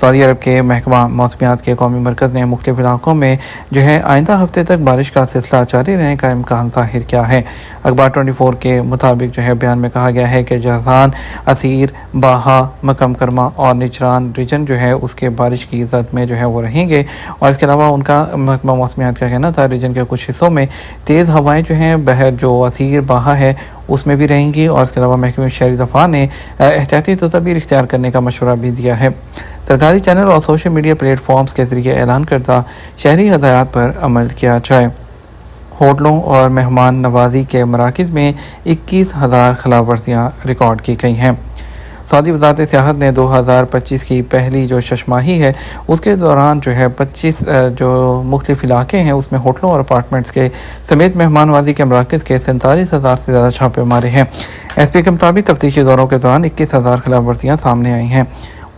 سعودی عرب کے محکمہ موسمیات کے قومی مرکز نے مختلف علاقوں میں جو ہے آئندہ ہفتے تک بارش کا سلسلہ جاری رہنے کا امکان ظاہر کیا ہے۔ اخبار 24 کے مطابق جو ہے بیان میں کہا گیا ہے کہ جازان، عسیر، باہا، مکہ مکرمہ اور نجران ریجن جو ہے اس کے بارش کی زد میں جو ہے وہ رہیں گے، اور اس کے علاوہ ان کا محکمہ موسمیات کا کہنا تھا ریجن کے کچھ حصوں میں تیز ہوائیں جو ہیں بحر جو عسیر باہا ہے اس میں بھی رہیں گی، اور اس کے علاوہ محکمہ شہری دفاع نے احتیاطی تدابیر اختیار کرنے کا مشورہ بھی دیا ہے۔ سرکاری چینل اور سوشل میڈیا پلیٹ فارمز کے ذریعے اعلان کردہ شہری ہدایات پر عمل کیا جائے۔ ہوٹلوں اور مہمان نوازی کے مراکز میں 21,000 خلاف ورزیاں ریکارڈ کی گئی ہیں۔ سعودی وزارت سیاحت نے 2025 کی پہلی جو ششماہی ہے اس کے دوران جو ہے 25 جو مختلف علاقے ہیں اس میں ہوٹلوں اور اپارٹمنٹس کے سمیت مہمان نوازی کے مراکز کے 47,000 سے زیادہ چھاپے مارے ہیں۔ ایس پی کے مطابق تفتیشی دوروں کے دوران 21,000 خلاف ورزیاں سامنے آئی ہیں۔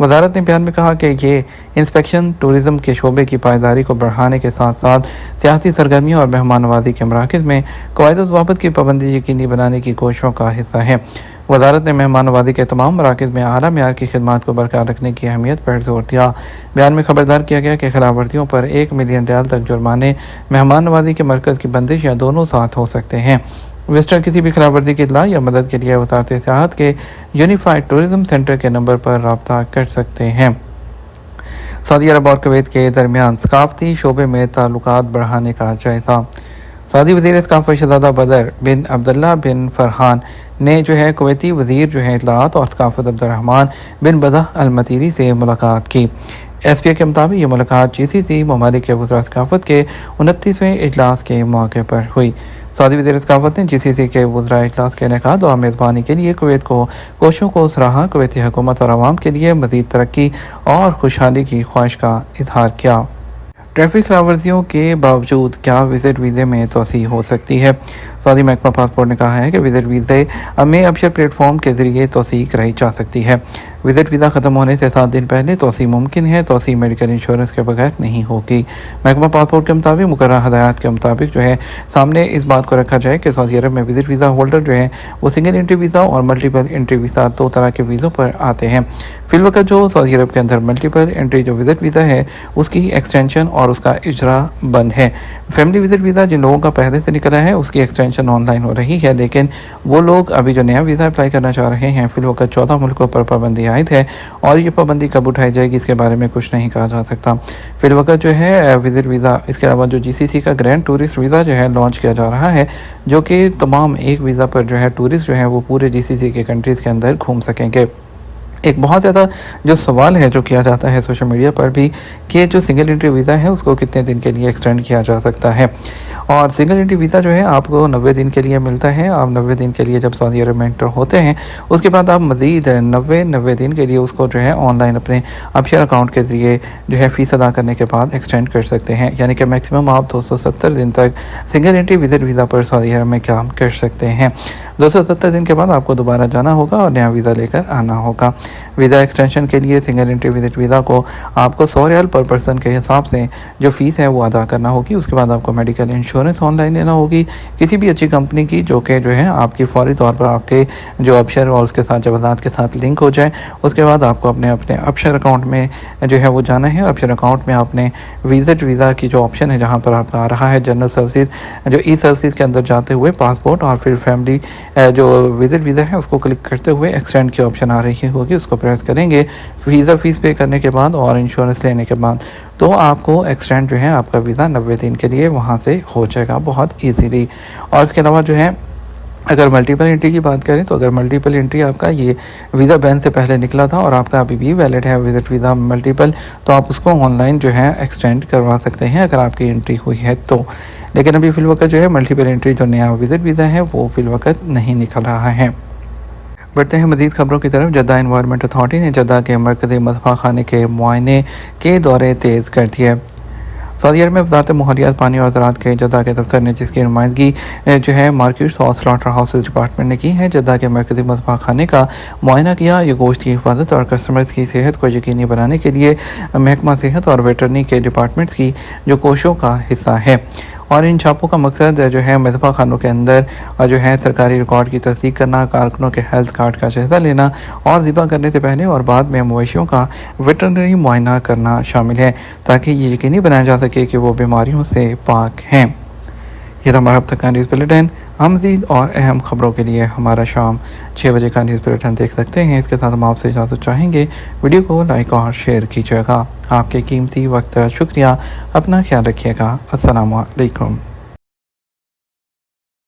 وزارت نے بیان میں کہا کہ یہ انسپیکشن ٹورزم کے شعبے کی پائیداری کو بڑھانے کے ساتھ ساتھ سیاحتی سرگرمیوں اور مہمان نوازی کے مراکز میں قواعد و ضوابط کی پابندی یقینی بنانے کی کوششوں کا حصہ ہے۔ وزارت نے مہمان نوازی کے تمام مراکز میں اعلیٰ معیار کی خدمات کو برقرار رکھنے کی اہمیت پر زور دیا۔ بیان میں خبردار کیا گیا کہ خلاف ورزیوں پر 1 ملین ریال تک جرمانے، مہمان نوازی کے مرکز کی بندش یا دونوں ساتھ ہو سکتے ہیں۔ وزٹر کسی بھی خلاف ورزی کی اطلاع یا مدد کے لیے وزارت سیاحت کے یونیفائڈ ٹورزم سینٹر کے نمبر پر رابطہ کر سکتے ہیں۔ سعودی عرب اور کویت کے درمیان ثقافتی شعبے میں تعلقات بڑھانے کا جائزہ۔ سعودی وزیر ثقافت شہزادہ بدر بن عبداللہ بن فرحان نے جو ہے کویتی وزیر جو ہے اطلاعات اور ثقافت عبد الرحمن بن بدہ المطیری سے ملاقات کی۔ ایس پی اے کے مطابق یہ ملاقات GCC ممالک کے وزراء ثقافت کے 29ویں اجلاس کے موقع پر ہوئی۔ سعودی وزیر ثقافت نے GCC کے وزراء اجلاس کے انعقاد اور میزبانی کے لیے کویت کو کوششوں کو سراہا، کویتی حکومت اور عوام کے لیے مزید ترقی اور خوشحالی کی خواہش کا اظہار کیا۔ ٹریفک خلاف ورزیوں کے باوجود کیا وزٹ ویزے میں توسیع ہو سکتی ہے؟ سعودی محکمہ پاسپورٹ نے کہا ہے کہ وزٹ ویزے میں ابشر پلیٹ فارم کے ذریعے توسیع کرائی جا سکتی ہے۔ وزٹ ویزا ختم ہونے سے 7 دن پہلے توسیع ممکن ہے، توسیع میڈیکل انشورنس کے بغیر نہیں ہوگی۔ محکمہ پاسپورٹ کے مطابق مقررہ ہدایات کے مطابق جو ہے سامنے اس بات کو رکھا جائے کہ سعودی عرب میں وزٹ ویزا ہولڈر جو ہے وہ سنگل انٹری ویزا اور ملٹیپل انٹری ویزا 2 طرح کے ویزوں پر آتے ہیں۔ فی الوقت جو سعودی عرب کے اندر ملٹیپل انٹری جو وزٹ ویزا ہے اس کی ایکسٹینشن اور اس کا اجرا بند ہے۔ فیملی وزٹ ویزا جن لوگوں کا پہلے سے نکلا ہے اس کی ایکسٹینشن آن لائن ہو رہی ہے، لیکن وہ لوگ ابھی جو نیا ویزا اپلائی کرنا چاہ رہے ہیں فی الوقت 14 ملکوں پر پابندی عائد ہے، اور یہ پابندی کب اٹھائی جائے گی اس کے بارے میں کچھ نہیں کہا جا سکتا۔ فی الوقت جو ہے وزٹ ویزا، اس کے علاوہ جو GCC کا گرینڈ ٹورسٹ ویزا جو ہے لانچ کیا جا رہا ہے، جو کہ تمام ایک ویزا پر جو ہے ٹورسٹ جو ہے وہ پورے GCC کے کنٹریز کے اندر گھوم سکیں گے۔ ایک بہت زیادہ جو سوال ہے جو کیا جاتا ہے سوشل میڈیا پر بھی کہ جو سنگل انٹری ویزا ہے اس کو کتنے دن کے لیے ایکسٹینڈ کیا جا سکتا ہے، اور سنگل انٹری ویزا جو ہے آپ کو 90 دن کے لیے ملتا ہے۔ آپ 90 دن کے لیے جب سعودی عرب میں انٹر ہوتے ہیں اس کے بعد آپ مزید 90 دن کے لیے اس کو جو ہے آن لائن اپنے ابشر اکاؤنٹ کے ذریعے جو ہے فیس ادا کرنے کے بعد ایکسٹینڈ کر سکتے ہیں، یعنی کہ میکسیمم آپ 270 دن تک سنگل انٹری وزٹ ویزا پر سعودی عرب میں کام کر سکتے ہیں۔ 270 دن کے بعد آپ کو دوبارہ جانا ہوگا اور نیا ویزا لے کر آنا ہوگا۔ ویزا ایکسٹینشن کے لیے سنگل انٹری وزٹ ویزا کو آپ کو 100 ریال پر پرسن کے حساب سے جو فیس ہے وہ ادا کرنا ہوگی۔ اس کے بعد آپ کو میڈیکل انشورنس آن لائن لینا ہوگی کسی بھی اچھی کمپنی کی، جو کہ جو ہے آپ کی فوری طور پر آپ کے جو ابشر اور اس کے ساتھ جوازات کے ساتھ لنک ہو جائے۔ اس کے بعد آپ کو اپنے ابشر اکاؤنٹ میں جو ہے وہ جانا ہے۔ ابشر اکاؤنٹ میں آپ نے وزٹ ویزا کی جو آپشن ہے جہاں پر آپ کا آ رہا ہے جنرل سروسز، جو ای سروسز کے اندر جاتے ہوئے پاسپورٹ اور پھر فیملی جو وزٹ ویزا ہے اس کو کلک کرتے ہوئے ایکسٹینڈ کی آپشن آ رہی ہوگی، اس کو پریس کریں گے۔ ویزا فیس پے کرنے کے بعد اور انشورنس لینے کے بعد تو آپ کو ایکسٹینڈ جو ہے آپ کا ویزا 90 دن کے لیے وہاں سے ہو جائے گا بہت ایزیلی۔ اور اس کے علاوہ جو ہے اگر ملٹیپل انٹری کی بات کریں تو اگر ملٹیپل انٹری آپ کا یہ ویزا بین سے پہلے نکلا تھا اور آپ کا ابھی بھی ویلڈ ہے وزٹ ویزا ملٹیپل، تو آپ اس کو آن لائن جو ہے ایکسٹینڈ کروا سکتے ہیں اگر آپ کی انٹری ہوئی ہے تو۔ لیکن ابھی فی الوقت جو ہے ملٹیپل انٹری جو نیا وزٹ ویزا ہے وہ فی الوقت نہیں نکل رہا ہے۔ بڑھتے ہیں مزید خبروں کی طرف۔ جدہ انوائرمنٹ اتھارٹی نے جدہ کے مرکزی مصفا خانے کے معائنے کے دورے تیز کر دیے۔ سعودی عرب میں وزارت ماحولیات، پانی اور زراعت کے جدہ کے دفتر نے جس کی نمائندگی جو ہے مارکیٹس اور سلاٹر ہاؤسز ڈپارٹمنٹ نے کی ہے، جدہ کے مرکزی مصفا خانے کا معائنہ کیا۔ یہ گوشت کی حفاظت اور کسٹمرز کی صحت کو یقینی بنانے کے لیے محکمہ صحت اور ویٹرنری کے ڈپارٹمنٹ کی جو کوششوں کا حصہ ہے۔ اور ان چھاپوں کا مقصد جو ہے مذبح خانوں کے اندر جو ہے سرکاری ریکارڈ کی تصدیق کرنا، کارکنوں کے ہیلتھ کارڈ کا جائزہ لینا اور ذبح کرنے سے پہلے اور بعد میں مویشیوں کا ویٹرنری معائنہ کرنا شامل ہے، تاکہ یہ یقینی بنایا جا سکے کہ وہ بیماریوں سے پاک ہیں۔ یہ تھا ہمارا اب تک کا نیوز بلیٹن۔ مزید اور اہم خبروں کے لیے ہمارا شام 6 بجے کا نیوز بلیٹن دیکھ سکتے ہیں۔ اس کے ساتھ ہم آپ سے اجازت چاہیں گے، ویڈیو کو لائک اور شیئر کیجیے گا۔ آپ کے قیمتی وقت کا شکریہ۔ اپنا خیال رکھیے گا۔ السلام علیکم۔